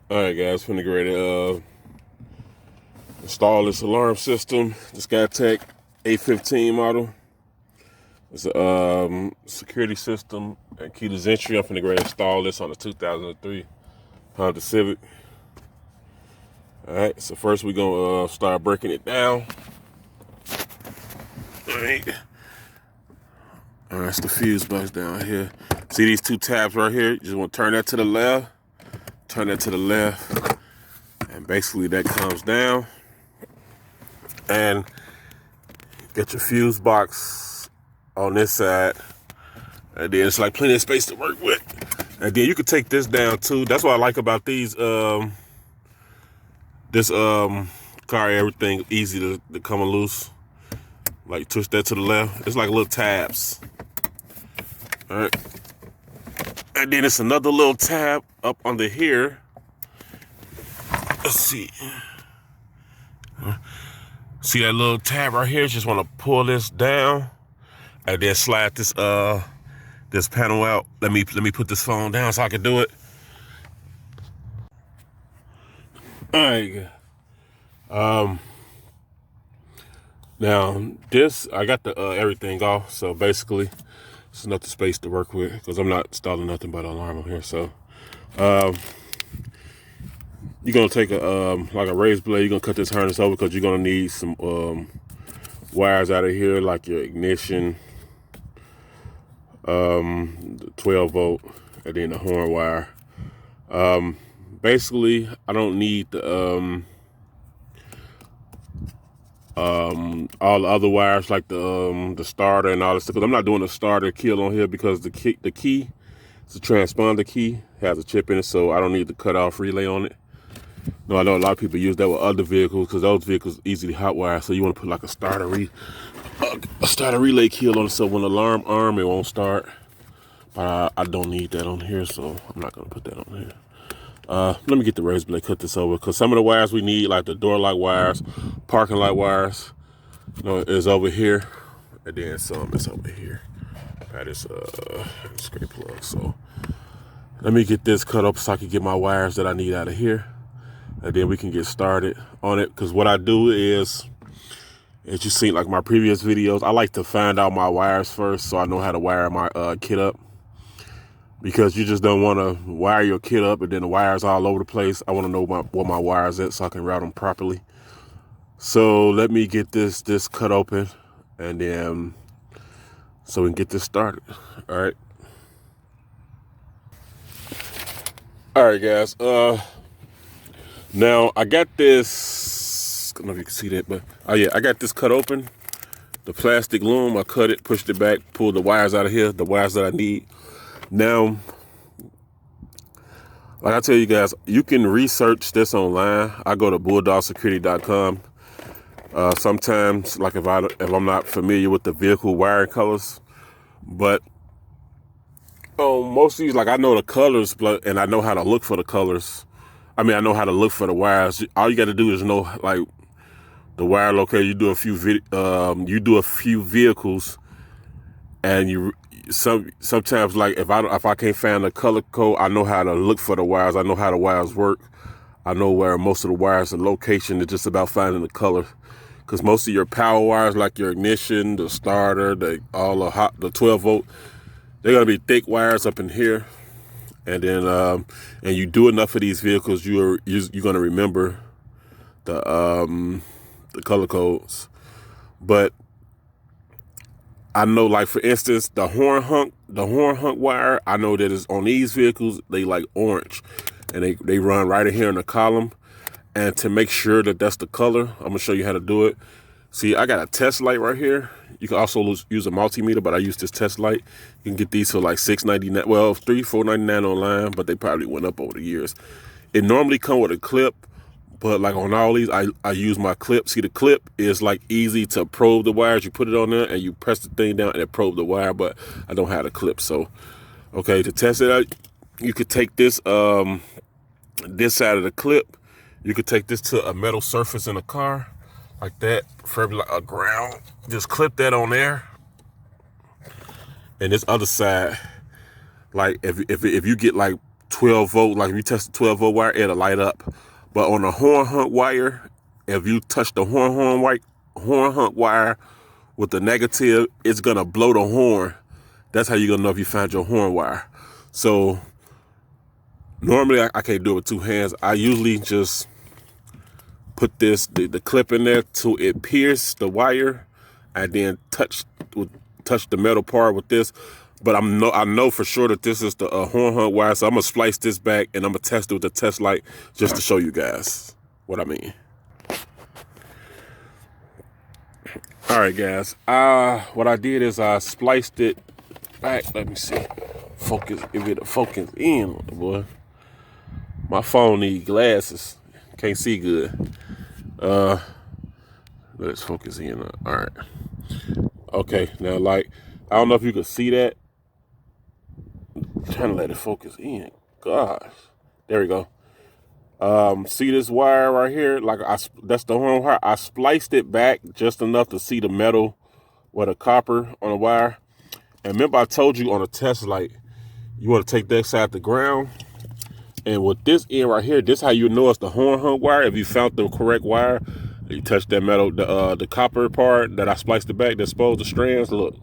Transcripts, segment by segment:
All right, guys, finna get ready to install this alarm system. The Scytek A15 model. It's a security system and keyless entry. I'm finna get ready to install this on the 2003 Honda Civic. All right, so first we're gonna start breaking it down. All right, that's the fuse box down here. See these two tabs right here? You just want to turn that to the left, turn that to the left, and basically that comes down. And get your fuse box on this side, and then it's like plenty of space to work with. And then you can take this down too. That's what I like about these. This car, everything easy to come loose. Like twist that to the left. It's like little tabs. All right. And then it's another little tab up under here. Let's see. See that little tab right here? Just want to pull this down and then slide this this panel out. Let me put this phone down so I can do it. All right. Now this, I got the everything off, so basically it's enough space to work with because I'm not installing nothing but an alarm on here. So you're gonna take a like a razor blade. You're gonna cut this harness over because you're gonna need some wires out of here, like your ignition, the 12 volt, and then the horn wire. Basically, I don't need the all the other wires like the starter and all this stuff. Because I'm not doing a starter kill on here because the key, it's a transponder key, has a chip in it, so I don't need the cutoff relay on it. No, I know a lot of people use that with other vehicles because those vehicles easily hotwire. So you want to put like a starter relay key on it, so when the alarm arm, it won't start. But I don't need that on here, so I'm not gonna put that on here. Let me get the razor blade, cut this over, because some of the wires we need, like the door lock wires, parking lot wires, is over here, and then some is over here. Got this scrape plug. So let me get this cut up so I can get my wires that I need out of here, and then we can get started on it. Because what I do is, as you seen like my previous videos, I like to find out my wires first so I know how to wire my kit up. Because you just don't want to wire your kit up and then the wires all over the place. I want to know where my wires at so I can route them properly. So let me get this cut open, and then so we can get this started. All right. All right, guys. Now I got this. I don't know if you can see that, but oh yeah, I got this cut open. The plastic loom. I cut it, pushed it back, pulled the wires out of here. The wires that I need. Now, like I tell you guys, you can research this online. I go to bulldogsecurity.com. Sometimes, like if I'm not familiar with the vehicle wiring colors, but most of these, like I know the colors, and I know how to look for the colors. I mean, I know how to look for the wires. All you got to do is know like the wire locator. You do a few vehicles, and sometimes like if I can't find the color code, I know how to look for the wires. I know how the wires work. I know where most of the wires are location. It's just about finding the color. Because most of your power wires, like your ignition, the starter, the 12 volt, they're gonna be thick wires up in here. And then and you do enough of these vehicles, you're gonna remember the color codes. But I know, like for instance, the horn hunk wire, I know that is on these vehicles, they like orange, and they run right in here in the column. And to make sure that that's the color, I'm gonna show you how to do it. See, I got a test light right here. You can also use a multimeter, but I use this test light. You can get these for like $6.99, well, $4.99 online, but they probably went up over the years. It normally come with a clip, but like on all these, I use my clip. See, the clip is like easy to probe the wires. You put it on there and you press the thing down and it probe the wire, but I don't have a clip. So, okay, to test it out, you could take this this side of the clip. You could take this to a metal surface in a car, like that, preferably like a ground. Just clip that on there. And this other side, like if you get like 12 volt, like if you test the 12 volt wire, it'll light up. But on a horn hunt wire, if you touch the horn hunt wire with the negative, it's gonna blow the horn. That's how you're gonna know if you found your horn wire. So normally I can't do it with two hands. I usually just put the clip in there till it pierce the wire, and then touch the metal part with this. But I know for sure that this is the horn hunt wire, so I'm gonna splice this back and I'm gonna test it with the test light just to show you guys what I mean. All right, guys. What I did is I spliced it back. Let me see. Focus. If it focus in, boy. My phone needs glasses. Can't see good. Let's focus in. All right. Okay. Now, like, I don't know if you can see that. I'm trying to let it focus in. Gosh. There we go. See this wire right here? Like, that's the horn wire. I spliced it back just enough to see the metal or the copper on the wire. And remember, I told you on a test light, you want to take that side to ground. And with this end right here, this is how you know it's the horn hunt wire. If you found the correct wire, you touch that metal, the copper part that I spliced it back, that exposed the strands. Look,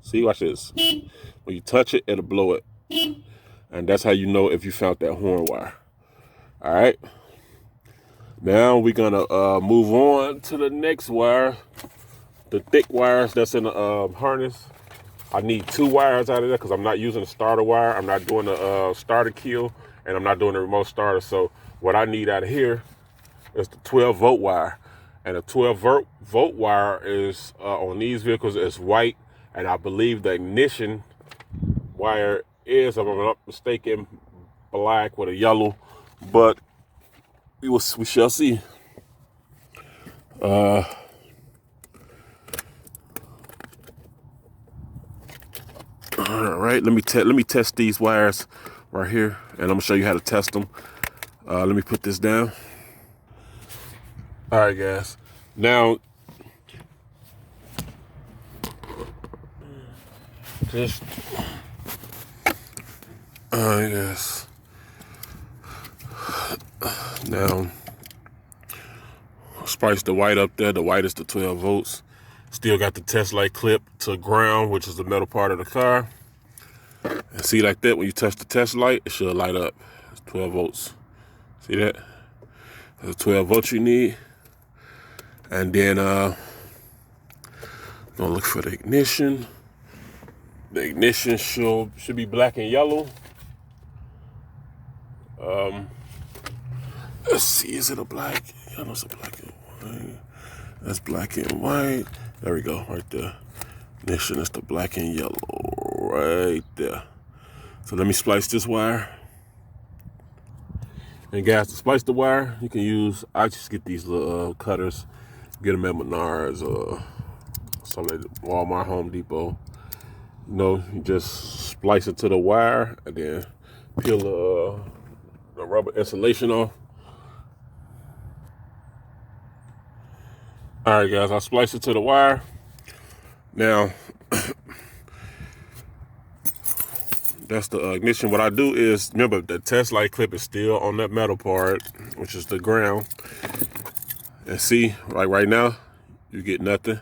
see, watch this. When you touch it, it'll blow it, and that's how you know if you found that horn wire. All right. Now we're gonna move on to the next wire, the thick wires that's in the harness. I need 2 wires out of there because I'm not using the starter wire. I'm not doing the starter kill, and I'm not doing the remote starter. So what I need out of here is the 12 volt wire. And the 12 volt wire is on these vehicles is white, and I believe the ignition wire is, if I'm not mistaken, black with a yellow. But we shall see. All right, let me test these wires right here, and I'm gonna show you how to test them. Let me put this down. All right, guys. Now, just yes. Now, spice the white up there. The white is the 12 volts. Still got the test light clip to ground, which is the metal part of the car. And see, like that, when you touch the test light, it should light up. It's 12 volts. See that? That's 12 volts you need. And then gonna look for the ignition. The ignition should be black and yellow. Let's see, is it a black? I know it's a black and white. That's black and white. There we go, right there. Ignition is the black and yellow, right there. So let me splice this wire. And guys, to splice the wire, you can use, I just get these little cutters. Get them at Menards or something like Walmart, Home Depot. You know, you just splice it to the wire and then peel the rubber insulation off. All right, guys, I spliced it to the wire. Now, that's the ignition. What I do is, remember, the test light clip is still on that metal part, which is the ground. And see, like right now, you get nothing.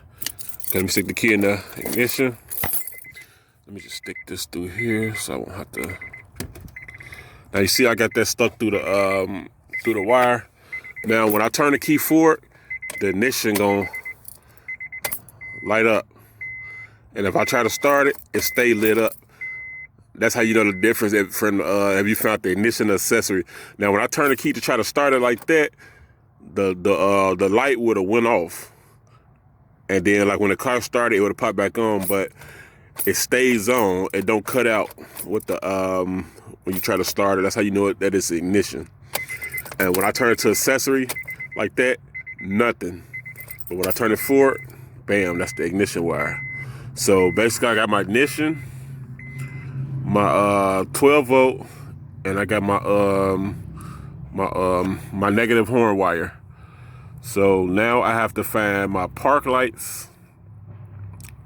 Okay, let me stick the key in the ignition. Let me just stick this through here so I won't have to. Now you see I got that stuck through the wire. Now when I turn the key forward, the ignition gonna light up. And if I try to start it, it stay lit up. That's how you know the difference if you found the ignition accessory. Now when I turn the key to try to start it like that, the light would have went off. And then like when the car started, it would have popped back on, but it stays on. It don't cut out with the when you try to start it. That's how you know that it's ignition. And when I turn it to accessory like that, nothing. But when I turn it forward, bam, that's the ignition wire. So basically I got my ignition, my 12 volt, and I got my my negative horn wire. So now I have to find my park lights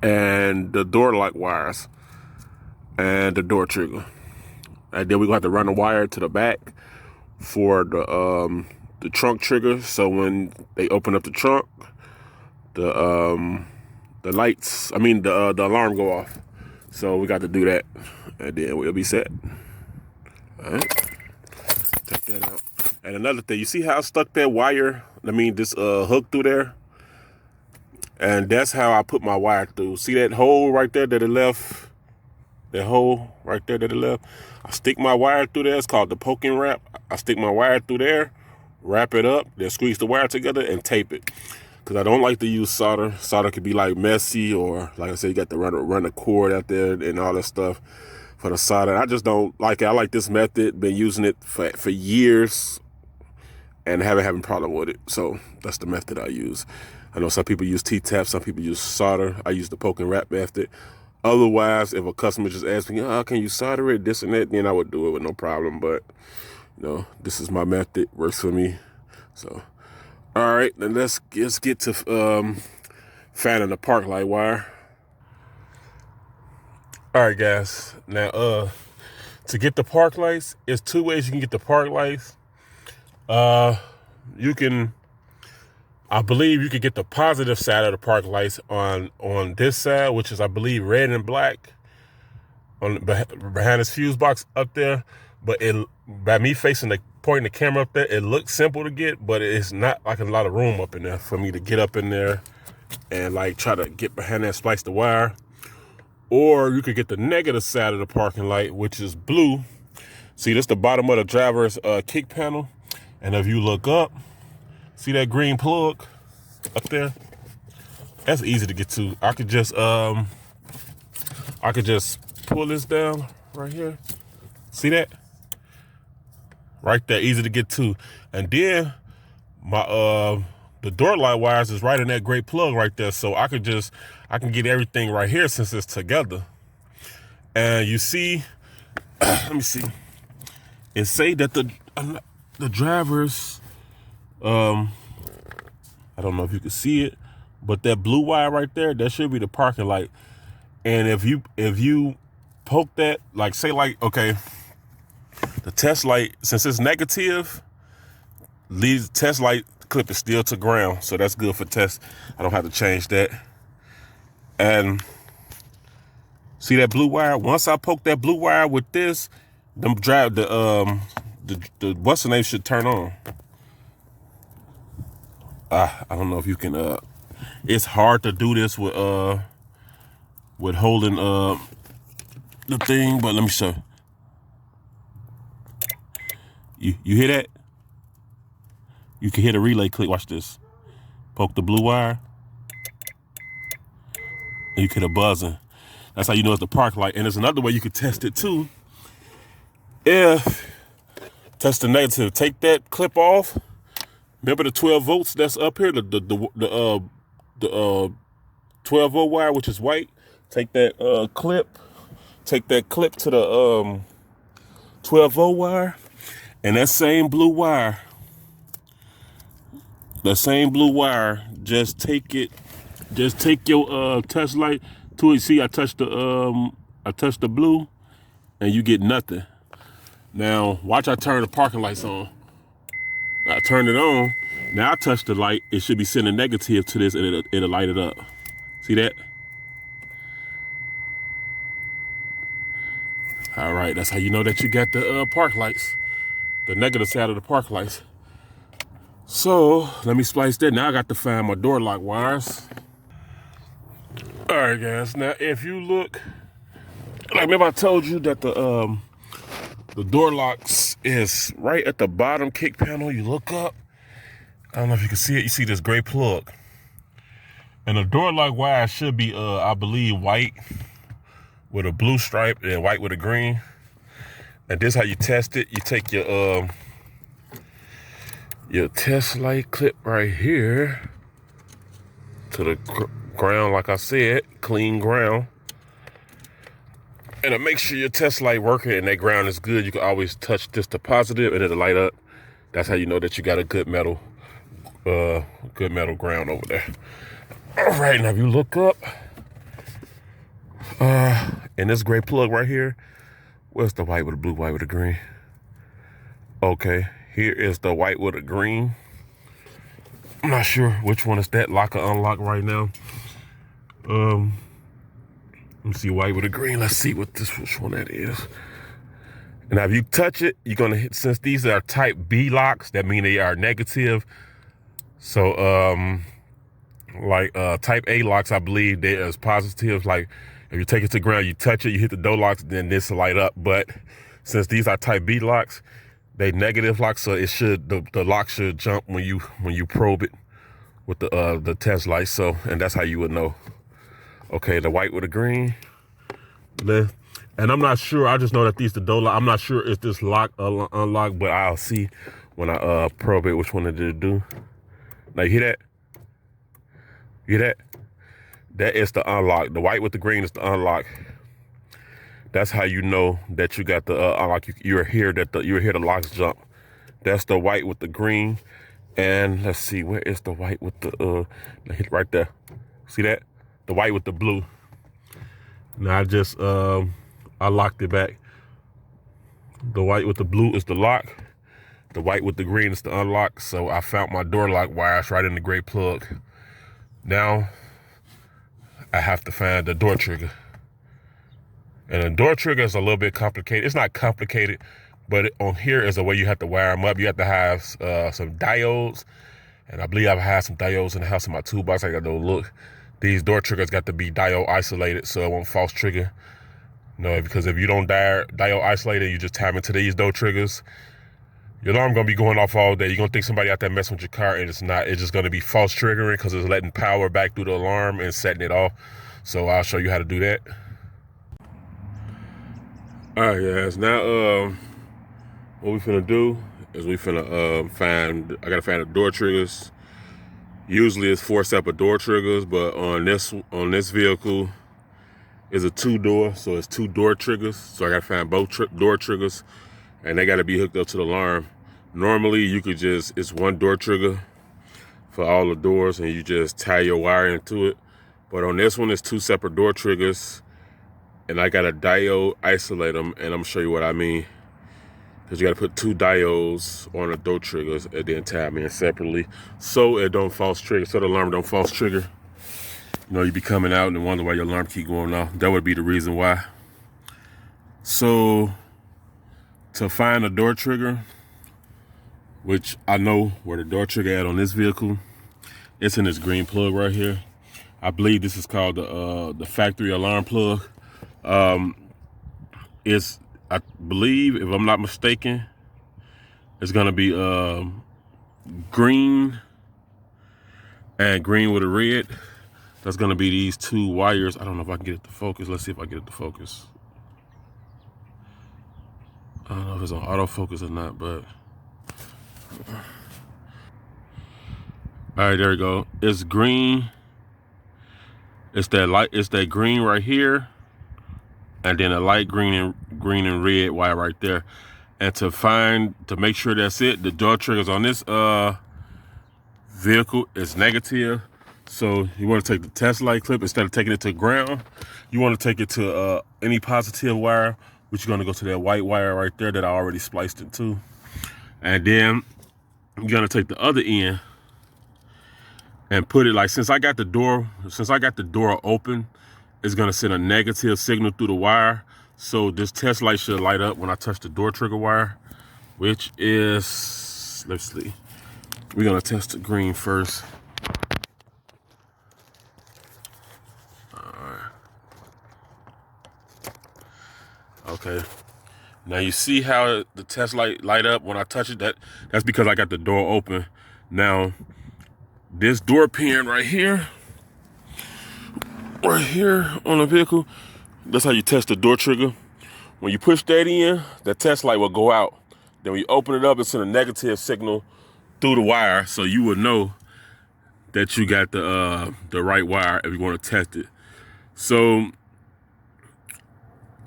and the door light wires and the door trigger. And then we're gonna have to run the wire to the back for the trunk trigger. So when they open up the trunk, the lights, the alarm go off. So we got to do that, and then we'll be set. All right, check that out. And another thing, you see how I stuck that wire? This hook through there, and that's how I put my wire through. See that hole right there that it left? That hole right there that it left? I stick my wire through there. It's called the poking wrap. I stick my wire through there, wrap it up, then squeeze the wire together and tape it. Because I don't like to use solder. Solder could be like messy, or like I said, you got to run a cord out there and all that stuff for the solder. I just don't like it. I like this method. Been using it for years and haven't having a problem with it. So that's the method I use. I know some people use T-tap, some people use solder. I use the poking wrap method. Otherwise, if a customer just asks me, "Oh, can you solder it, this and that?" then I would do it with no problem. But this is my method, works for me. So, all right, then let's get to fanning the park light wire. All right, guys. Now, to get the park lights, it's two ways you can get the park lights. I believe you could get the positive side of the park lights on this side, which is, I believe, red and black behind this fuse box up there. But by me pointing the camera up there, it looks simple to get, but it's not like a lot of room up in there for me to get up in there and like try to get behind that, splice the wire. Or you could get the negative side of the parking light, which is blue. See, this is the bottom of the driver's kick panel. And if you look up, see that green plug up there? That's easy to get to. I could just pull this down right here. See that? Right there, easy to get to. And then my the door light wires is right in that gray plug right there. So I can get everything right here since it's together. And you see, let me see. It say that the drivers, I don't know if you can see it, but that blue wire right there, that should be the parking light. And if you poke that, like say like, okay, the test light, since it's negative, leads test light clip is still to ground. So that's good for test. I don't have to change that. And see that blue wire? Once I poke that blue wire with this, the what's the name should turn on. I don't know if you can, it's hard to do this with holding the thing, but let me show you. You hear that? You can hear the relay click. Watch this. Poke the blue wire, and you get a buzzing. That's how you know it's the park light. And there's another way you could test it too. If test the negative, take that clip off. Remember the 12 volts that's up here, the 12 volt wire, which is white. Take that clip to the 12 volt wire, and that same blue wire, just take your test light to it. See, I touched the blue, and you get nothing. Now watch, I turn the parking lights on. I turn it on. Now I touch the light. It should be sending negative to this, and it'll light it up. See that? All right, that's how you know that you got the park lights, the negative side of the park lights. So let me splice that. Now I got to find my door lock wires. All right, guys. Now if you look, like remember I told you that the door locks is right at the bottom kick panel. You look up. I don't know if you can see it. You see this gray plug. And the door lock wire should be, I believe, white with a blue stripe and white with a green. And this is how you test it. You take your test light clip right here to the ground, like I said, clean ground. And to make sure your test light working and that ground is good, you can always touch this to positive and it'll light up. That's how you know that you got a good metal ground over there. All right, now if you look up, in this gray plug right here, Where's the white with the blue, white with the green? Okay, here is the white with the green. I'm not sure which one is that, lock or unlock right now. Let me see, white with the green. Let's see which one that is. And now if you touch it, you're gonna hit, since these are type B locks, that mean they are negative. So type A locks, I believe they is positive. Like if you take it to the ground, you touch it, you hit the door locks, then this will light up. But since these are type B locks, they negative locks, so it should the lock should jump when you probe it with the test light. So, and that's how you would know. Okay, the white with the green. And I'm not sure. I just know that these the door lock. I'm not sure if this lock unlock, but I'll see when I probe it which one it did do. Now you hear that? You hear that? That is the unlock. The white with the green is the unlock. That's how you know that you got the unlock. You're here the locks jump. That's the white with the green. And let's see, where is the white with the hit right there? See that? The white with the blue. Now I just I locked it back. The white with the blue is the lock. The white with the green is the unlock. So I found my door lock wires right in the gray plug. Now I have to find the door trigger. And the door trigger is a little bit complicated. It's not complicated, but on here is a way you have to wire them up. You have to have some diodes. And I believe I've had some diodes in the house in my toolbox. I got to look. These door triggers got to be diode isolated so it won't false trigger. No, because if you don't diode isolate it, you just tap into these door triggers, your alarm gonna be going off all day. You're gonna think somebody out there messing with your car, and it's not. It's just gonna be false triggering because it's letting power back through the alarm and setting it off. So I'll show you how to do that. All right, guys. Now, what we finna do is we finna I gotta find the door triggers. Usually it's 4 separate door triggers, but on this vehicle is a 2-door, so it's 2 door triggers. So I gotta find both door triggers, and they gotta be hooked up to the alarm. Normally you could it's 1 door trigger for all the doors, and you just tie your wire into it. But on this one, it's 2 separate door triggers, and I gotta diode isolate them, and I'm gonna show you what I mean. Because you gotta put 2 diodes on the door triggers and then tie them in separately so it don't false trigger, so the alarm don't false trigger. You know, you be coming out and wonder why your alarm keep going off. That would be the reason why. So to find a door trigger, which I know where the door trigger at on this vehicle, it's in this green plug right here. I believe this is called the factory alarm plug. I believe, if I'm not mistaken, it's gonna be green and green with a red. That's gonna be these 2 wires. I don't know if I can get it to focus. Let's see if I get it to focus. I don't know if it's on autofocus or not, but all right, there we go. It's green. It's that green right here, and then a light green and red wire right there. And to make sure that's it, the door triggers on this vehicle is negative. So you want to take the test light clip, instead of taking it to the ground, you want to take it to any positive wire, which you're going to go to that white wire right there that I already spliced into. And then you're going to take the other end and put it, like, since I got the door open, it's going to send a negative signal through the wire. So this test light should light up when I touch the door trigger wire, which is, let's see, we're going to test the green first. Okay, now you see how the test light up when I touch it? That's because I got the door open. Now, this door pin right here on the vehicle, that's how you test the door trigger. When you push that in, the test light will go out. Then when you open it up, it's in a negative signal through the wire, so you will know that you got the right wire if you want to test it. So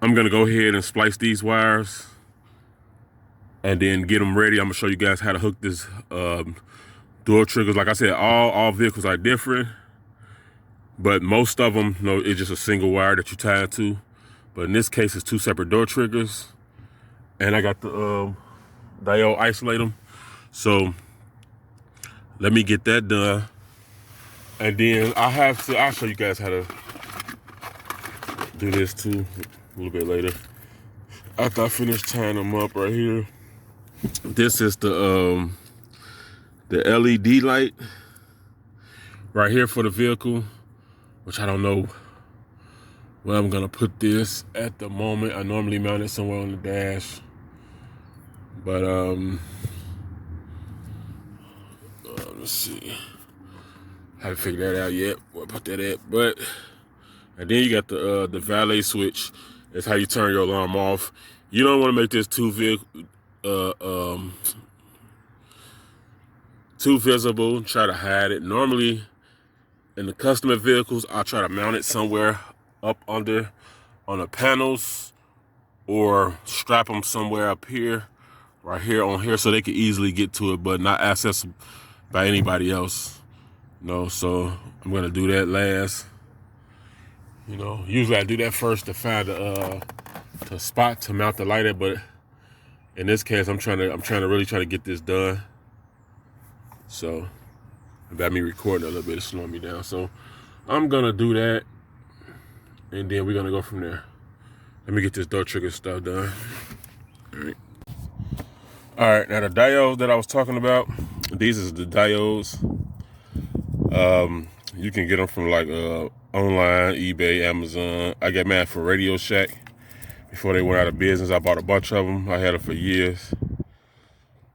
I'm gonna go ahead and splice these wires and then get them ready. I'm gonna show you guys how to hook this door triggers. Like I said, all vehicles are different, but most of them, it's just a single wire that you tie it to. But in this case, it's 2 separate door triggers. and I got the diode isolator. So let me get that done, and then I'll show you guys how to do this too a little bit later. After I finish tying them up right here, this is the LED light right here for the vehicle, which I don't know where I'm gonna put this at the moment. I normally mount it somewhere on the dash, but let's see. Haven't figured that out yet. Where I put that at, but and then you got the valet switch. That's how you turn your alarm off. You don't want to make this too visible. Try to hide it. Normally, in the customer vehicles, I'll try to mount it somewhere up under on the panels, or strap them somewhere up here, right here on here, so they can easily get to it, but not accessible by anybody else. So I'm gonna do that last. Usually I do that first to find the spot to mount the light at, but in this case, I'm trying to really try to get this done. So about me recording a little bit is slowing me down. So I'm gonna do that, and then we're gonna go from there. Let me get this door trigger stuff done. All right. Now the diodes that I was talking about, these is the diodes. You can get them from like online, eBay, Amazon. I got mine for Radio Shack before they went out of business. I bought a bunch of them. I had them for years.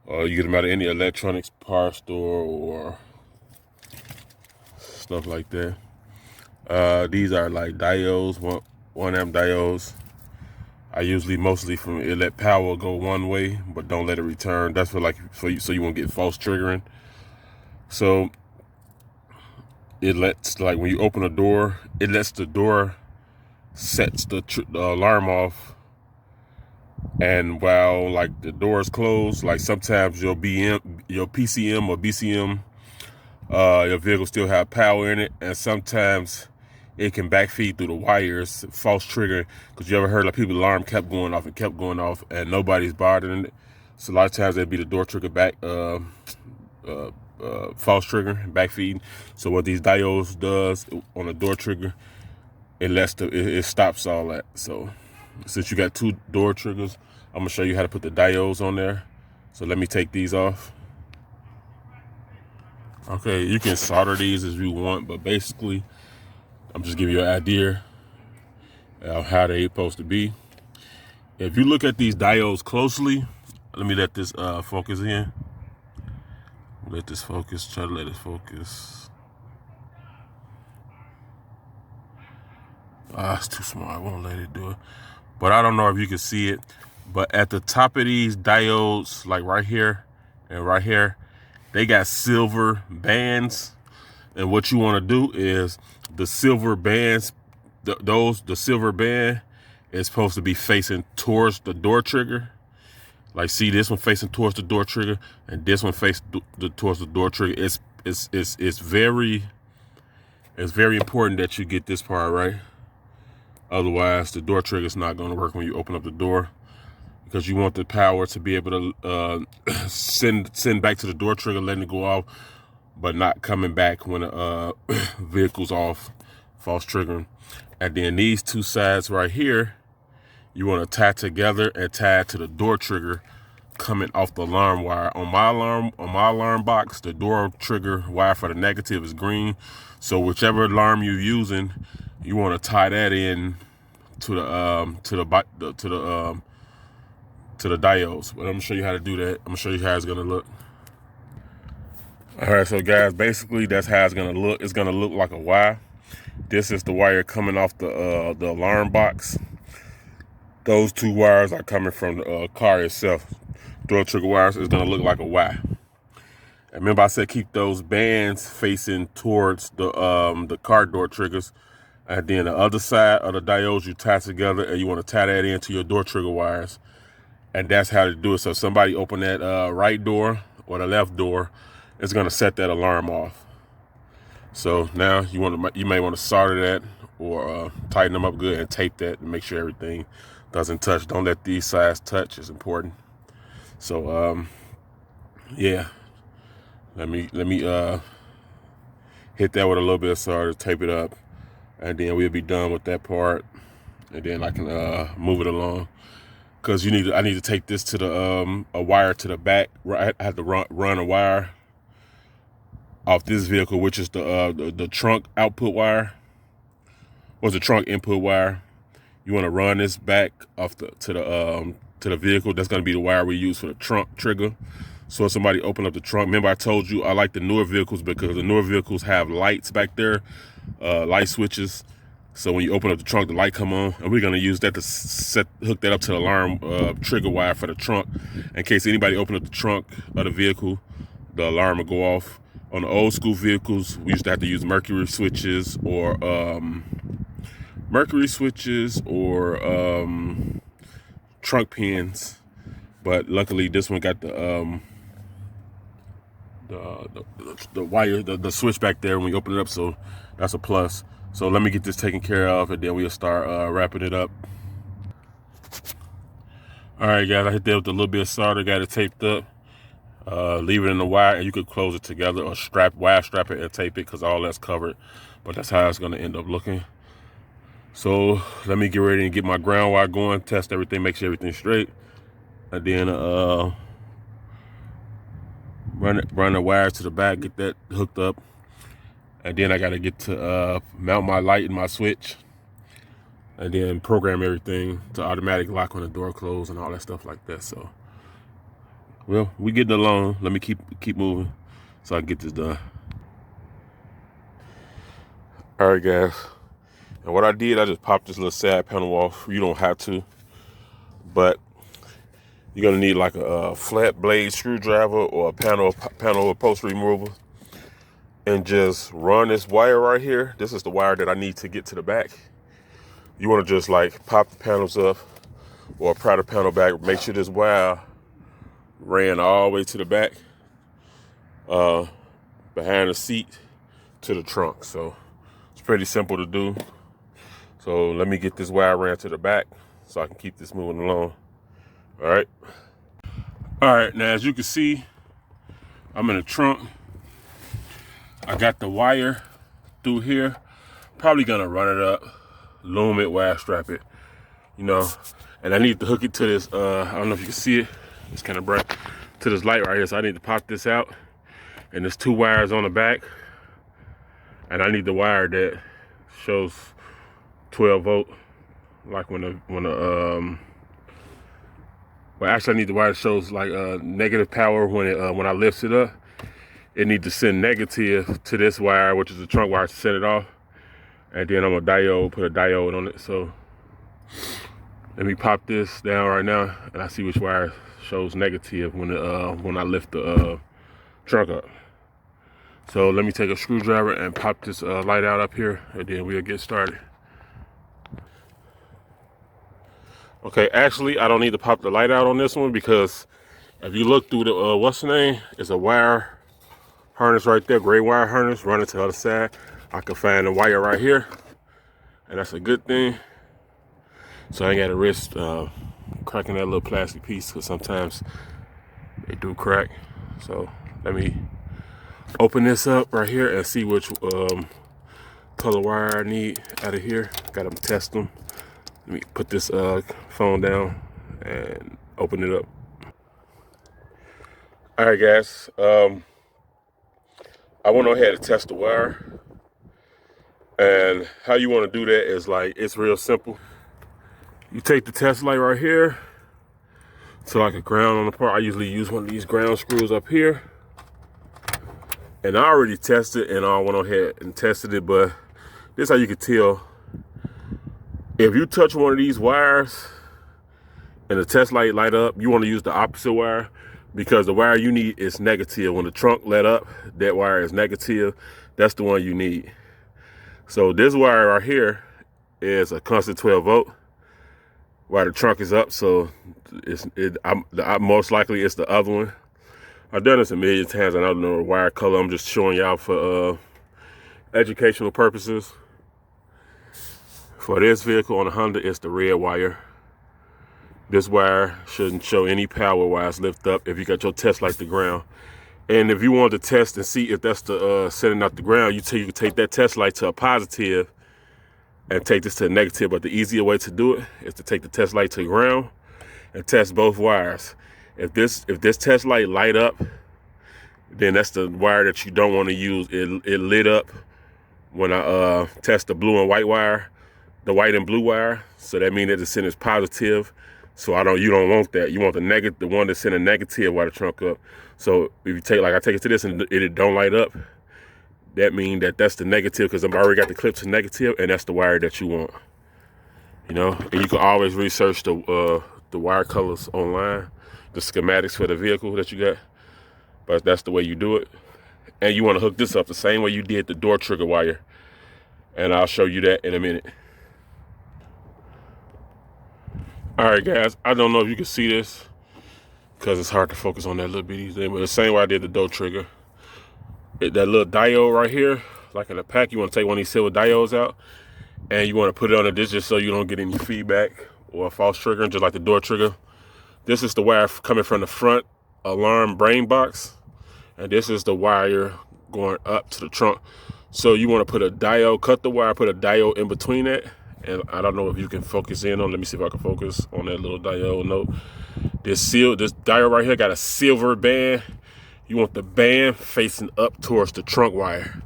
You get them out of any electronics power store or stuff like that. These are like diodes, 1 amp diodes. I usually mostly let power go one way, but don't let it return. That's so you won't get false triggering. So it lets, like when you open a door, it lets the door sets the alarm off. And while like the door is closed, like sometimes your PCM or BCM, your vehicle still have power in it, and sometimes it can backfeed through the wires, false trigger. Because you ever heard like people's alarm kept going off and nobody's bothering it. So a lot of times it'd be the door trigger false trigger, backfeeding. So what these diodes does on the door trigger, it stops all that. So since you got 2 door triggers, I'm gonna show you how to put the diodes on there. So let me take these off. Okay, you can solder these as you want, but basically I'm just giving you an idea of how they're supposed to be. If you look at these diodes closely, let me let this focus in. Let this focus, try to let it focus. It's too small, I won't let it do it. But I don't know if you can see it, but at the top of these diodes, like right here and right here, they got silver bands. And what you want to do is the silver bands, the silver band is supposed to be facing towards the door trigger. Like, see, this one facing towards the door trigger, and this one facing towards the door trigger. It's very important that you get this part right. Otherwise, the door trigger is not going to work when you open up the door, because you want the power to be able to send back to the door trigger, letting it go off, but not coming back when the vehicle's off, false triggering. And then these 2 sides right here, you want to tie together and tie to the door trigger coming off the alarm wire. On my alarm box, the door trigger wire for the negative is green. So whichever alarm you're using, you want to tie that in to the diodes. But I'm gonna show you how to do that. I'm gonna show you how it's gonna look. All right, so guys, basically that's how it's gonna look. It's gonna look like a Y. This is the wire coming off the alarm box. Those 2 wires are coming from the car itself. Door trigger wires is gonna look like a Y. And remember, I said keep those bands facing towards the car door triggers. And then the other side of the diodes you tie together, and you want to tie that into your door trigger wires. And that's how to do it. So if somebody open that right door or the left door, it's gonna set that alarm off. So now you may want to solder that or tighten them up good and tape that and make sure everything doesn't touch. Don't let these sides touch. It's important. So yeah, let me hit that with a little bit of solder, tape it up, and then we'll be done with that part, and then I can move it along. Because I need to take this to the a wire to the back. I have to run a wire off this vehicle, which is the trunk output wire, or the trunk input wire. You want to run this back off to the vehicle. That's going to be the wire we use for the trunk trigger. So if somebody open up the trunk, remember I told you I like the newer vehicles because the newer vehicles have lights back there, light switches. So when you open up the trunk, the light come on, and we're gonna use that to hook that up to the alarm trigger wire for the trunk. In case anybody open up the trunk of the vehicle, the alarm will go off. On the old school vehicles, we used to have to use mercury switches or trunk pins. But luckily, this one got the wire, the switch back there when we open it up, so that's a plus. So let me get this taken care of, and then we'll start wrapping it up. All right, guys, I hit that with a little bit of solder, got it taped up. Leave it in the wire, and you could close it together or wire strap it and tape it, because all that's covered. But that's how it's going to end up looking. So let me get ready and get my ground wire going, test everything, make sure everything's straight, and then run the wire to the back, get that hooked up, and then I got to get to mount my light and my switch, and then program everything to automatic lock when the door closes and all that stuff like that. So, well, we getting along. Let me keep moving so I can get this done. All right, guys. And what I did, I just popped this little side panel off. You don't have to, but you're gonna need like a flat blade screwdriver or a panel post remover, and just run this wire right here. This is the wire that I need to get to the back. You want to just like pop the panels up or pry the panel back. Make sure this wire ran all the way to the back, behind the seat to the trunk. So it's pretty simple to do. So let me get this wire ran to the back so I can keep this moving along. All right. All right, now as you can see, I'm in the trunk. I got the wire through here. Probably gonna run it up, loom it, wire strap it, you know. And I need to hook it to this, I don't know if you can see it, it's kind of bright, to this light right here. So I need to pop this out, and there's 2 wires on the back. And I need the wire that shows 12 volt, like well, actually, I need the wire that shows like negative power when I lift it up. It needs to send negative to this wire, which is the trunk wire, to set it off. And then I'm gonna put a diode on it. So let me pop this down right now, and I see which wire shows negative when I lift the trunk up. So let me take a screwdriver and pop this light out up here, and then we'll get started. Okay, actually, I don't need to pop the light out on this one, because if you look through the, what's the name? It's a wire harness right there, gray wire harness, running to the other side. I can find the wire right here, and that's a good thing. So I ain't got to risk cracking that little plastic piece, because sometimes they do crack. So let me open this up right here and see which color wire I need out of here. Got to test them. Let me put this phone down and open it up. All right, guys. I went ahead and test the wire. And how you want to do that is like, it's real simple. You take the test light right here to like a ground on the part. I usually use one of these ground screws up here. And I already tested, and I went ahead and tested it, but this is how you can tell. If you touch one of these wires and the test light up, you want to use the opposite wire, because the wire you need is negative. When the trunk let up, that wire is negative. That's the one you need. So this wire right here is a constant 12 volt while the trunk is up. So most likely it's the other one. I've done this a million times, and I don't know the wire color. I'm just showing y'all for educational purposes. For this vehicle on the Honda, it's the red wire. This wire shouldn't show any power wires lift up if you got your test light to ground. And if you want to test and see if that's the sending out the ground, you can take that test light to a positive and take this to a negative. But the easier way to do it is to take the test light to ground and test both wires. If this test light up, then that's the wire that you don't want to use. It lit up when I test the blue and white wire, the white and blue wire. So that means that the sender is positive. So you don't want that. You want the one that's sending negative while the trunk up. So if you take, like I take it to this and it don't light up, that means that's the negative, because I've already got the clip to negative, and that's the wire that you want. You know, and you can always research the wire colors online, the schematics for the vehicle that you got. But that's the way you do it. And you want to hook this up the same way you did the door trigger wire. And I'll show you that in a minute. All right, guys, I don't know if you can see this because it's hard to focus on that little bitty thing, but the same way I did the door trigger. That little diode right here, like in a pack, you want to take one of these silver diodes out and you want to put it on a disc just so you don't get any feedback or false triggering, just like the door trigger. This is the wire coming from the front alarm brain box, and this is the wire going up to the trunk. So you want to put a diode, cut the wire, put a diode in between that. And I don't know if you can focus in on, let me see if I can focus on that little diode. No, this diode right here got a silver band. You want the band facing up towards the trunk wire.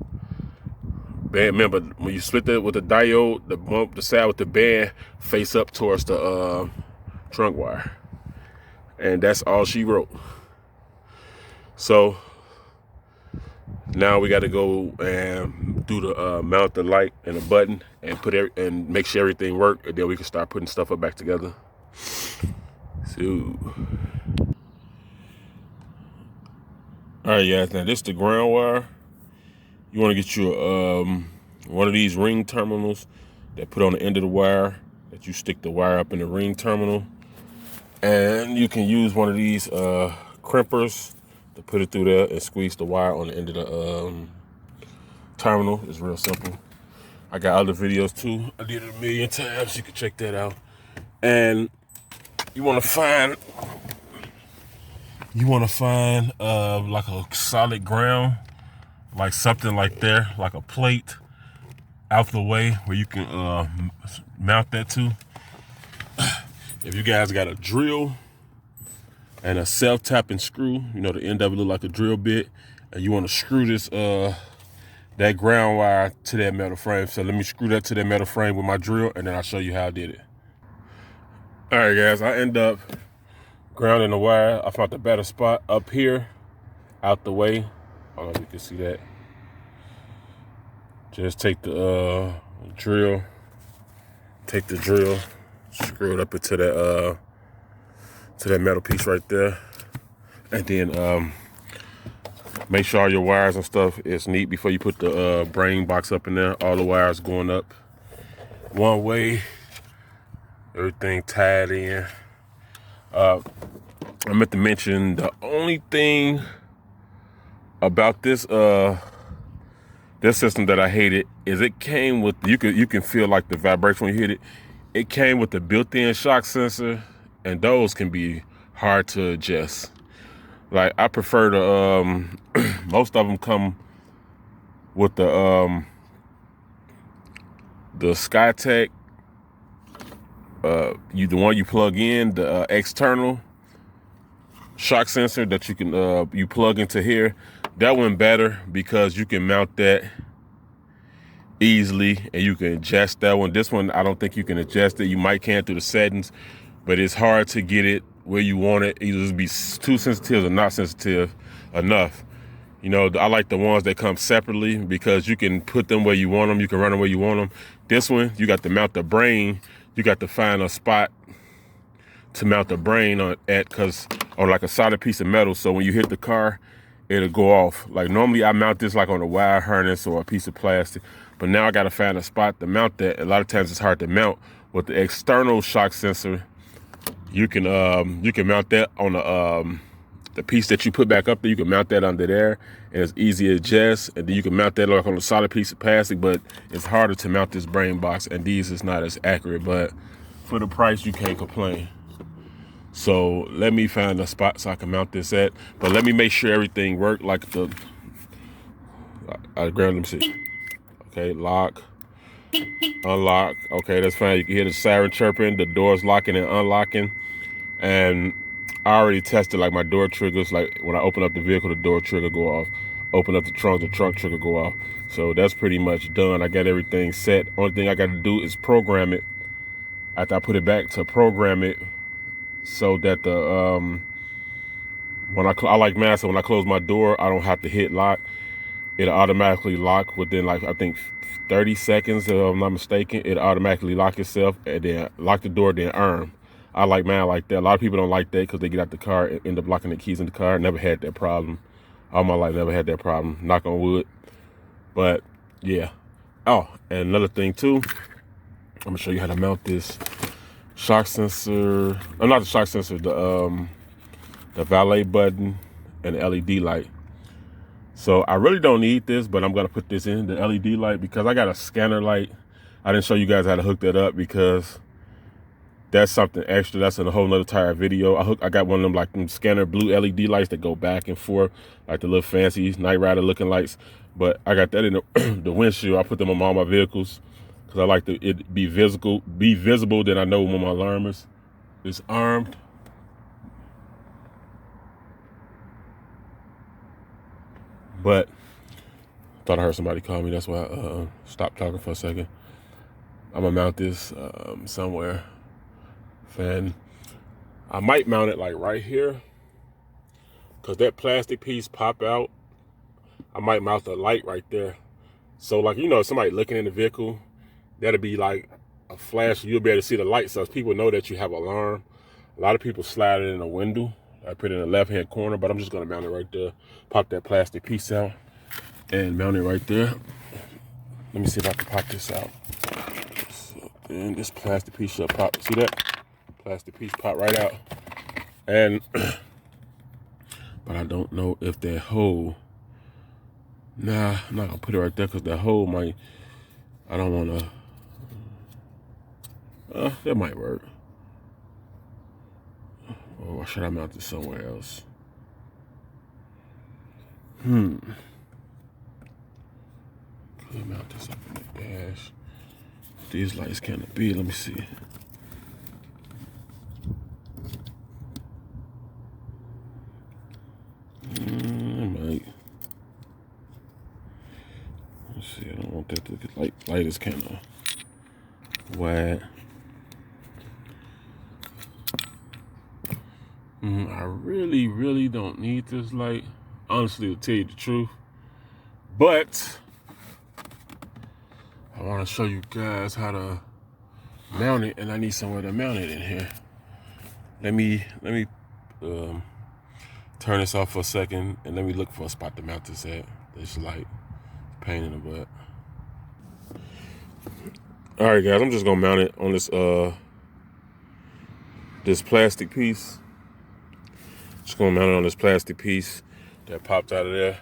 Band, remember, when you split that with the diode, the side with the band face up towards the trunk wire. And that's all she wrote. So now we got to go and do the mount the light and the button and and make sure everything works, and then we can start putting stuff up back together. So, all right, guys. Now this is the ground wire. You want to get you one of these ring terminals that put on the end of the wire, that you stick the wire up in the ring terminal, and you can use one of these crimpers to put it through there and squeeze the wire on the end of the terminal. It's real simple. I got other videos too. I did it a million times. You can check that out. And you want to find like a solid ground, like something like there, like a plate out the way where you can mount that to. If you guys got a drill and a self-tapping screw, you know, the end of it look like a drill bit, and you want to screw this that ground wire to that metal frame. So let me screw that to that metal frame with my drill, and then I'll show you how I did it. All right, guys, I end up grounding the wire. I found the better spot up here, out the way. I don't know if you can see that. Just take the drill, screw it up into that metal piece right there, and then make sure all your wires and stuff is neat before you put the brain box up in there. All the wires going up one way, everything tied in. I meant to mention the only thing about this system that I hated is it came with, you can feel like the vibration when you hit it. It came with the built-in shock sensor, and those can be hard to adjust. Like, I prefer the most of them come with the Scytek, the one you plug in, the external shock sensor that you can you plug into here. That one better because you can mount that easily and you can adjust that one. This one, I don't think you can adjust it. You might can through the settings, but it's hard to get it where you want it. Either be too sensitive or not sensitive enough. You know, I like the ones that come separately because you can put them where you want them. You can run them where you want them. This one, you got to mount the brain. You got to find a spot to mount the brain on like a solid piece of metal. So when you hit the car, it'll go off. Like normally I mount this like on a wire harness or a piece of plastic, but now I got to find a spot to mount that. A lot of times it's hard to mount. With the external shock sensor, you can mount that on the piece that you put back up there. You can mount that under there, and it's easy to adjust. And then you can mount that like on a solid piece of plastic, but it's harder to mount this brain box, and these is not as accurate, but for the price, you can't complain. So let me find a spot so I can mount this at. But let me make sure everything works. Like I grab them. See. Okay, lock, unlock. Okay, that's fine. You can hear the siren chirping, the doors locking and unlocking. And I already tested like my door triggers. Like when I open up the vehicle, the door trigger go off. Open up the trunk trigger go off. So that's pretty much done. I got everything set. Only thing I got to do is program it. After I put it back, to program it so that the I like mine, so when I close my door, I don't have to hit lock. It'll automatically lock within like I think 30 seconds, if I'm not mistaken. It'll automatically lock itself and then lock the door, then arm. I like mine like that. A lot of people don't like that because they get out the car and end up locking the keys in the car. Never had that problem. All my life, never had that problem. Knock on wood. But yeah. Oh, and another thing too. I'm gonna show you how to mount this shock sensor. Not the shock sensor. The valet button and the LED light. So I really don't need this, but I'm gonna put this in the LED light because I got a scanner light. I didn't show you guys how to hook that up because that's something extra. That's in a whole nother entire video. I got one of them like them scanner blue LED lights that go back and forth, like the little fancy Night Rider looking lights. But I got that in the windshield. I put them on all my vehicles because I like it be visible. Then I know when my alarm is armed. But thought I heard somebody call me. That's why I stopped talking for a second. I'm gonna mount this somewhere. And I might mount it like right here, cause that plastic piece pop out. I might mount the light right there. So like, you know, if somebody looking in the vehicle, that'll be like a flash. You'll be able to see the light, so people know that you have an alarm. A lot of people slide it in a window. I put it in the left-hand corner, but I'm just gonna mount it right there. Pop that plastic piece out and mount it right there. Let me see if I can pop this out. So then this plastic piece should pop. See that? Plastic piece pop right out. And but I don't know if that hole. Nah, I'm not gonna put it right there because that hole might. I don't wanna. That might work. Or should I mount this somewhere else? Could mount this up in the dash. These lights can't be. Let me see. I might. Let's see. I don't want that to get light is kind of wide. I really don't need this light. Honestly, to tell you the truth. But I want to show you guys how to mount it, and I need somewhere to mount it in here. Let me turn this off for a second, and let me look for a spot to mount this at. This light, pain in the butt. All right, guys, I'm just gonna mount it on this plastic piece. Just gonna mount it on this plastic piece that popped out of there.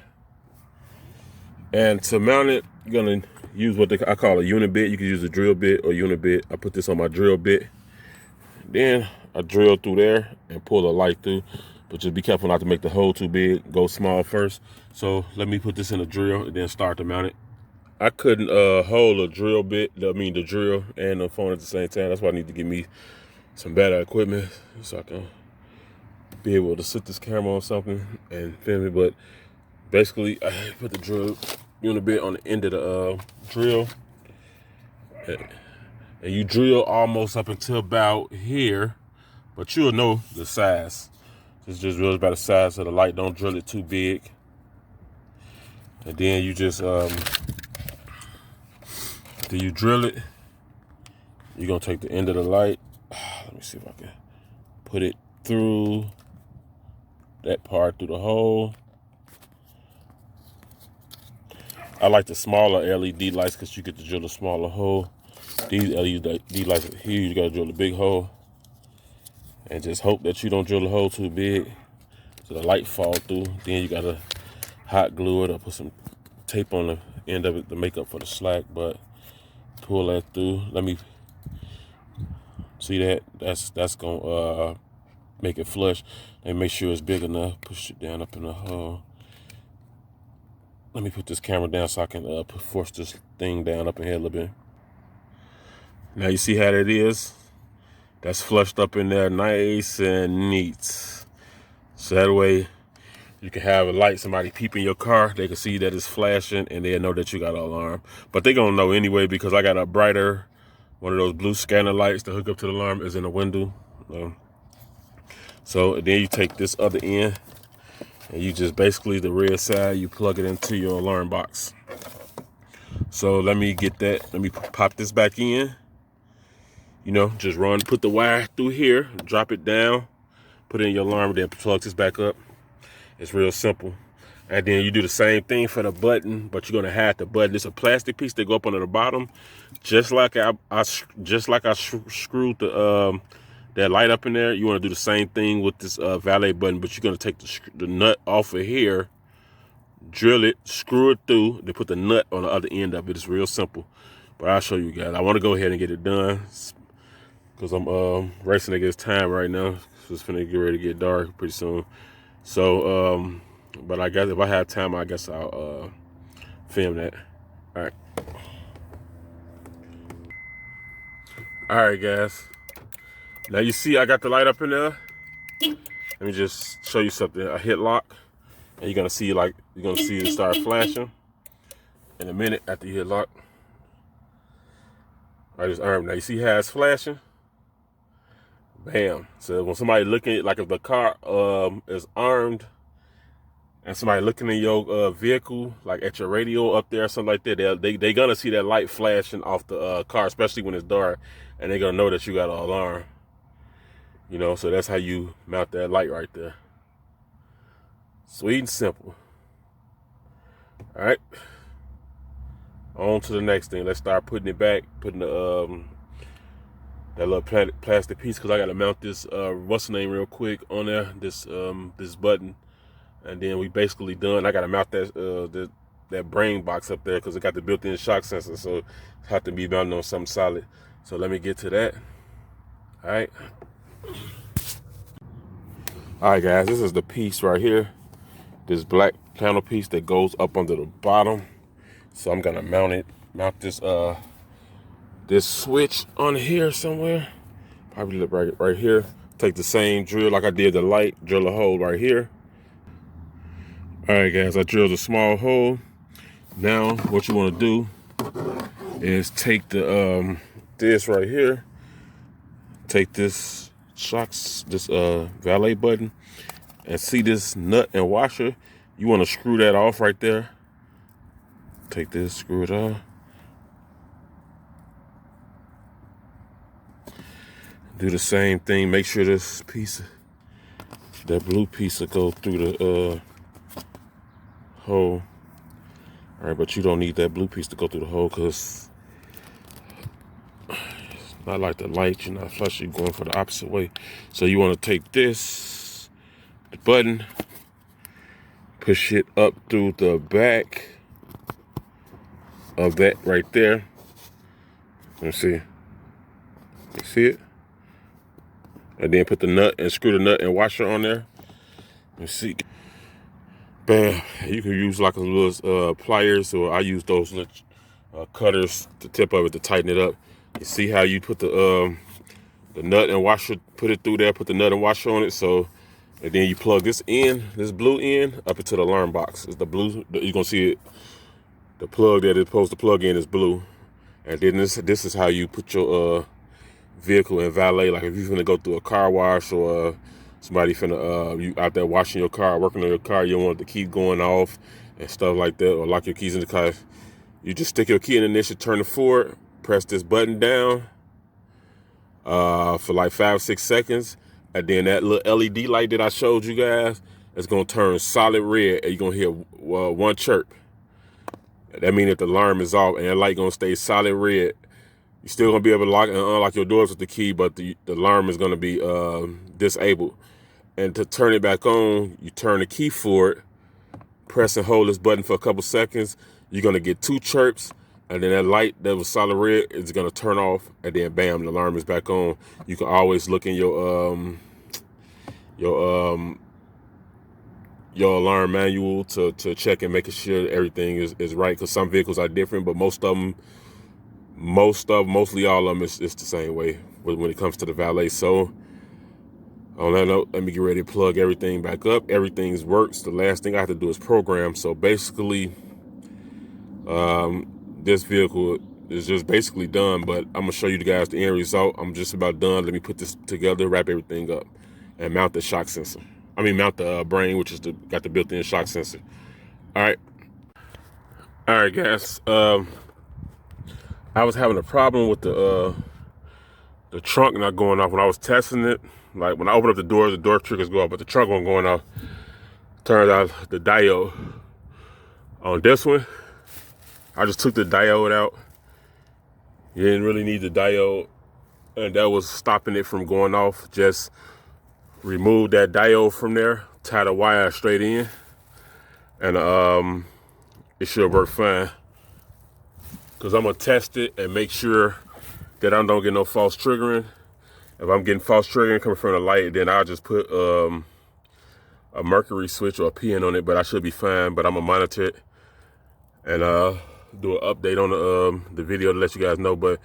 And to mount it, you're gonna use what I call a unit bit. You can use a drill bit or unit bit. I put this on my drill bit. Then I drill through there and pull the light through. But just be careful not to make the hole too big. Go small first. So let me put this in a drill and then start to mount it. I couldn't hold a drill bit, the drill and the phone at the same time. That's why I need to get me some better equipment so I can be able to sit this camera on something and film it. But basically, I put the drill unit bit on the end of the drill. And you drill almost up until about here, but you'll know the size. Just drill about the size of the light. Don't drill it too big. And then you just, after you drill it, you're gonna take the end of the light. Let me see if I can put it through that part through the hole. I like the smaller LED lights because you get to drill a smaller hole. These LED lights are huge. You gotta drill a big hole. And just hope that you don't drill the hole too big so the light fall through. Then you gotta hot glue it or put some tape on the end of it to make up for the slack. But pull that through. Let me see that. That's gonna make it flush, and make sure it's big enough. Push it down up in the hole. Let me put this camera down so I can force this thing down up in here a little bit. Now you see how that is? That's flushed up in there nice and neat. So that way you can have a light, somebody peeping your car, they can see that it's flashing and they'll know that you got an alarm. But they're gonna know anyway because I got a brighter, one of those blue scanner lights to hook up to the alarm is in the window. So then you take this other end and you just basically the rear side, you plug it into your alarm box. So let me get that, let me pop this back in. You know, just put the wire through here, drop it down, put it in your alarm, then plug this back up. It's real simple. And then you do the same thing for the button, but you're gonna have the button. It's a plastic piece that go up under the bottom, just like I screwed the that light up in there. You want to do the same thing with this valet button, but you're gonna take the nut off of here, drill it, screw it through, then put the nut on the other end of it. It's real simple, but I'll show you guys. I want to go ahead and get it done because I'm racing against time right now. So it's finna get ready to get dark pretty soon. So, but I guess if I have time, I guess I'll film that. All right, guys. Now you see I got the light up in there. Let me just show you something. I hit lock, and you're gonna see it start flashing in a minute after you hit lock. I just armed. Now you see how it's flashing? Bam. So when somebody looking, like if the car is armed and somebody looking in your vehicle, like at your radio up there or something like that, they gonna see that light flashing off the car, especially when it's dark, and they're gonna know that you got an alarm. You know, so that's how you mount that light right there. Sweet and simple. All right. On to the next thing. Let's start putting it back, putting the that little plastic piece, because I got to mount this what's the name real quick on there, this button, and then we basically done. I got to mount that brain box up there because it got the built-in shock sensor, so it have to be mounted on something solid. So let me get to that. All right, guys, this is the piece right here, this black panel piece that goes up under the bottom. So I'm gonna mount this this switch on here somewhere, probably right here. Take the same drill like I did the light, drill a hole right here. All right, guys, I drilled a small hole. Now what you want to do is take the this right here, take this valet button, and see this nut and washer. You want to screw that off right there. Take this, screw it off. Do the same thing. Make sure this piece, that blue piece, will go through the hole. All right, but you don't need that blue piece to go through the hole because it's not like the light. You're not flushing, you're going for the opposite way. So you want to take the button, push it up through the back of that right there. Let me see. You see it? And then put the nut and screw the nut and washer on there. Let's see. Bam. You can use like a little pliers, or I use those cutters, the tip of it to tighten it up. You see how you put the nut and washer, put it through there, put the nut and washer on it. So, and then you plug this blue end up into the alarm box. It's the blue, you're gonna see it. The plug that it's supposed to plug in is blue. And then this is how you put your vehicle in valet. Like if you're gonna go through a car wash, or somebody you out there washing your car, working on your car, you don't want the key going off and stuff like that, or lock your keys in the car. You just stick your key in the ignition, turn it forward, press this button down for like 5-6 seconds, and then that little LED light that I showed you guys is gonna turn solid red, and you're gonna hear one chirp. That means that the alarm is off, and that light gonna stay solid red. You're still gonna be able to lock and unlock your doors with the key, but the alarm is gonna be disabled. And to turn it back on, you turn the key forward, press and hold this button for a couple seconds. You're gonna get 2 chirps, and then that light that was solid red is gonna turn off, and then bam, the alarm is back on. You can always look in your your your alarm manual to check and making sure everything is right, because some vehicles are different, but mostly all of them is the same way when it comes to the valet. So on that note, let me get ready to plug everything back up. Everything works. The last thing I have to do is program. So basically, this vehicle is just basically done, but I'm gonna show you guys the end result. I'm just about done. Let me put this together, wrap everything up, and mount the shock sensor. I mean, mount the brain, which is got the built-in shock sensor. All right, guys. I was having a problem with the trunk not going off when I was testing it. Like when I open up the door triggers go off, but the trunk wasn't going off. Turns out the diode on this one, I just took the diode out. You didn't really need the diode, and that was stopping it from going off. Just remove that diode from there, tie the wire straight in, and it should work fine. Because I'm gonna test it and make sure that I don't get no false triggering. If I'm getting false triggering coming from the light, then I'll just put a mercury switch or a pin on it, but I should be fine. But I'm gonna monitor it and do an update on the video to let you guys know. But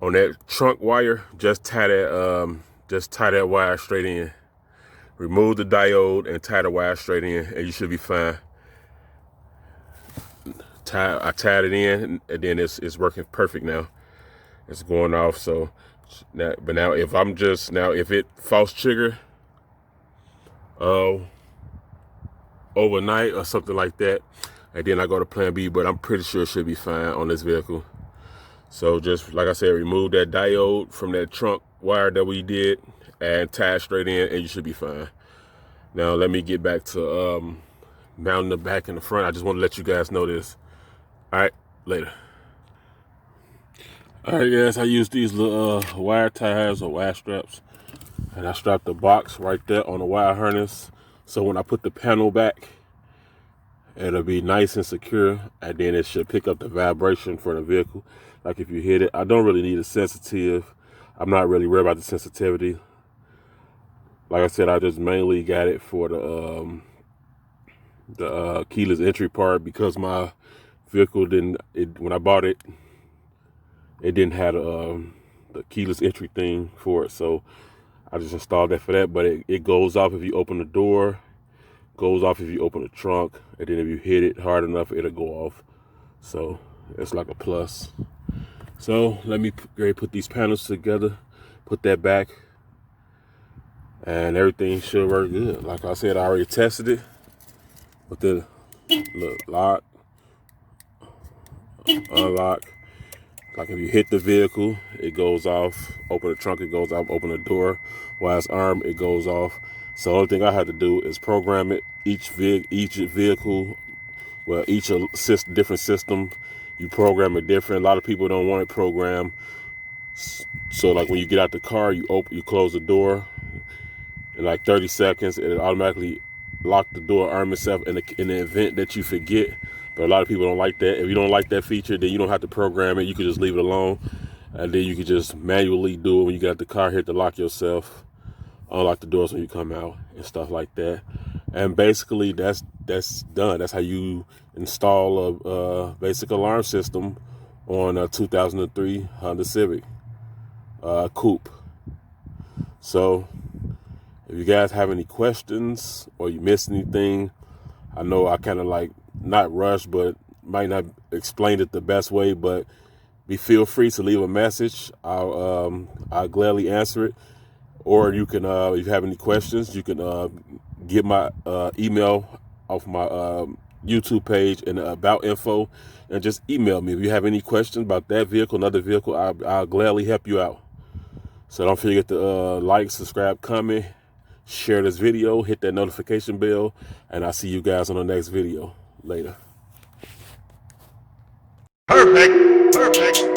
on that trunk wire, just tie that wire straight in. Remove the diode and tie the wire straight in, and you should be fine. I tied it in, and then it's working perfect now. It's going off. So now, but now if it false trigger overnight or something like that, and then I go to plan B, but I'm pretty sure it should be fine on this vehicle. So just like I said, remove that diode from that trunk wire that we did and tie it straight in, and you should be fine. Now let me get back to mounting the back and the front. I just want to let you guys know this. All right, later. All right, guys, I use these little wire ties or wire straps, and I strapped the box right there on the wire harness. So when I put the panel back, it'll be nice and secure, and then it should pick up the vibration for the vehicle. Like if you hit it, I don't really need a sensitive. I'm not really worried about the sensitivity. Like I said, I just mainly got it for the keyless entry part, because my vehicle when I bought it, it didn't have the keyless entry thing for it. So I just installed that for that. But it goes off if you open the door, goes off if you open the trunk, and then if you hit it hard enough, it'll go off. So it's like a plus. So let me put these panels together, put that back, and everything should work good. Like I said, I already tested it with the lock, unlock. Like if you hit the vehicle, it goes off. Open the trunk, it goes off. Open the door, while it's armed, it goes off. So the only thing I had to do is program it. Each vehicle, well, each different system, you program it different. A lot of people don't want it programmed. So like when you get out the car, you close the door. In like 30 seconds, it automatically lock the door, arm itself in the event that you forget. But a lot of people don't like that. If you don't like that feature, then you don't have to program it. You can just leave it alone, and then you can just manually do it when you get out the car. Hit the lock yourself, unlock the doors when you come out, and stuff like that. And basically, that's done. That's how you install a basic alarm system on a 2003 Honda Civic coupe. So if you guys have any questions or you missed anything, I know I kind of like not rush, but might not explain it the best way, but feel free to leave a message. I'll gladly answer it. Or you can, if you have any questions, you can get my email off my YouTube page and about info, and just email me if you have any questions about that vehicle, another vehicle. I'll gladly help you out. So don't forget to like, subscribe, comment, share this video, hit that notification bell, and I'll see you guys on the next video. Later. Perfect.